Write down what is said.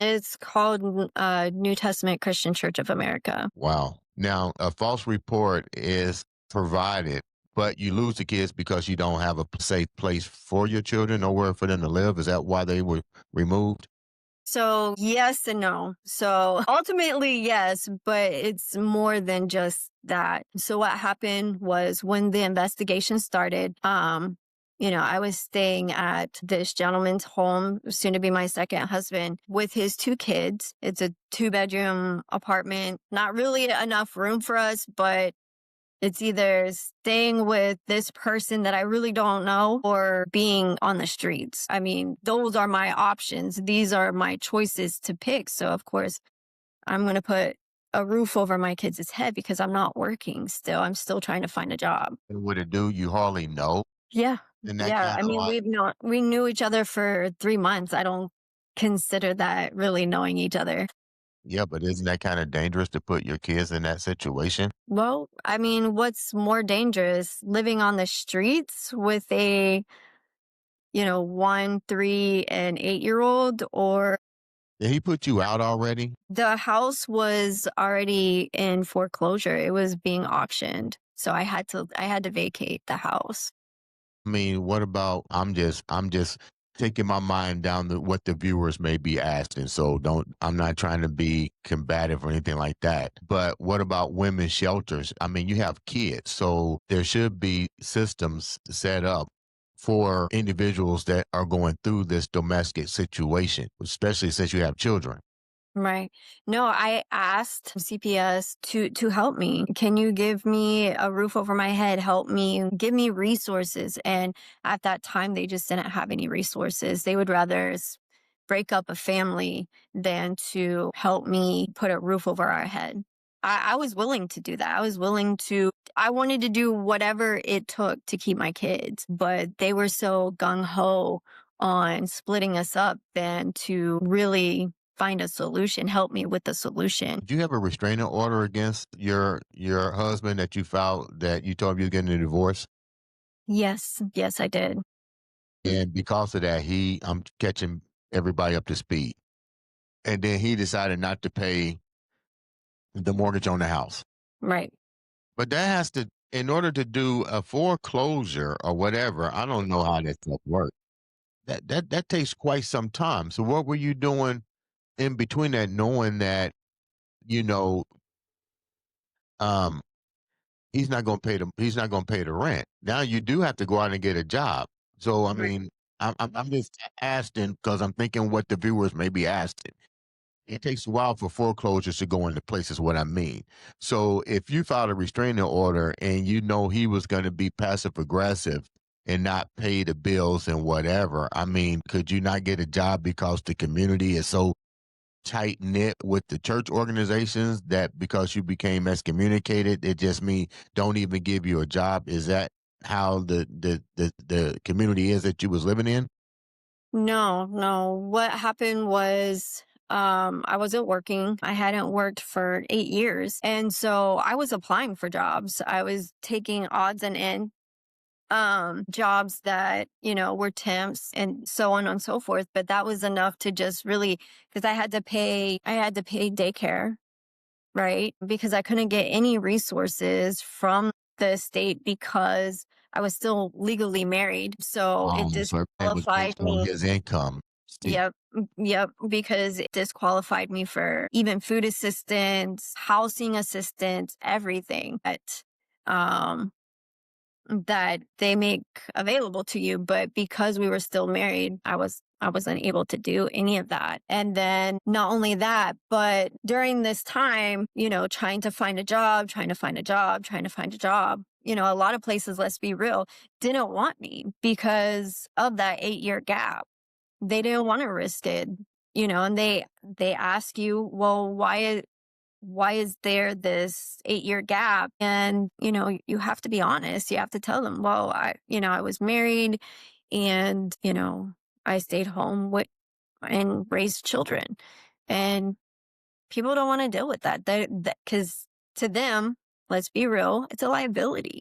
It's called New Testament Christian Church of America. Wow. Now, a false report is provided, but you lose the kids because you don't have a safe place for your children, nowhere for them to live. Is that why they were removed? So yes and no. So ultimately, yes, but it's more than just that. So what happened was when the investigation started, I was staying at this gentleman's home, soon to be my second husband, with his two kids. It's a 2-bedroom apartment, not really enough room for us, but it's either staying with this person that I really don't know or being on the streets. I mean, those are my options. These are my choices to pick. So, of course, I'm going to put a roof over my kids' head because I'm not working still. I'm still trying to find a job. And what it do, you hardly know. Yeah. And that Yeah. kind I of mean, like, we knew each other for 3 months. I don't consider that really knowing each other. yeah, but isn't that kind of dangerous to put your kids in that situation? Well, I mean, what's more dangerous, living on the streets with a 1, 3, and 8-year-old, or Did he put you out already? the house was already in foreclosure. It was being auctioned. So I had to vacate the house. I mean, what about I'm just taking my mind down to what the viewers may be asking. So I'm not trying to be combative or anything like that. But what about women's shelters? I mean, you have kids, so there should be systems set up for individuals that are going through this domestic situation, especially since you have children. Right. No, I asked CPS to help me. Can you give me a roof over my head? Help me, give me resources. And at that time, they just didn't have any resources. They would rather break up a family than to help me put a roof over our head. I was willing to do that. I wanted to do whatever it took to keep my kids, but they were so gung ho on splitting us up than to really find a solution, help me with the solution. Do you have a restraining order against your husband that you filed that you told him you were getting a divorce? Yes, yes, I did. And because of that, I'm catching everybody up to speed. And then he decided not to pay the mortgage on the house. Right. But that has to, in order to do a foreclosure or whatever, I don't know how that stuff works. That takes quite some time. So what were you doing in between that, knowing that, you know, um, he's not gonna pay the rent. Now you do have to go out and get a job. So I Right. mean, I'm just asking because I'm thinking what the viewers may be asking. It takes a while for foreclosures to go into place, is what I mean. So if you filed a restraining order and you know he was going to be passive aggressive and not pay the bills and whatever, I mean, could you not get a job because the community is so tight knit with the church organizations that because you became excommunicated, it just mean don't even give you a job? Is that how the community is that you was living in? No, no. What happened was I wasn't working. I hadn't worked for 8 years. And so I was applying for jobs. I was taking odds and ends jobs that were temps and so on and so forth, but that was enough to just really, because I had to pay daycare, right? Because I couldn't get any resources from the state because I was still legally married, so it So everything was disqualified based on me. his income. See, Yep. Yep, because it disqualified me for even food assistance, housing assistance, everything um that they make available to you. But because we were still married, I wasn't able to do any of that. And then not only that, but during this time, trying to find a job, trying to find a job, trying to find a job, a lot of places, let's be real, didn't want me because of that 8-year gap. They didn't want to risk it, and they ask you, well, why is there this 8-year gap? And, you have to be honest. You have to tell them, well, I was married and, I stayed home with and raised children. And people don't want to deal with that. Because to them, let's be real, it's a liability.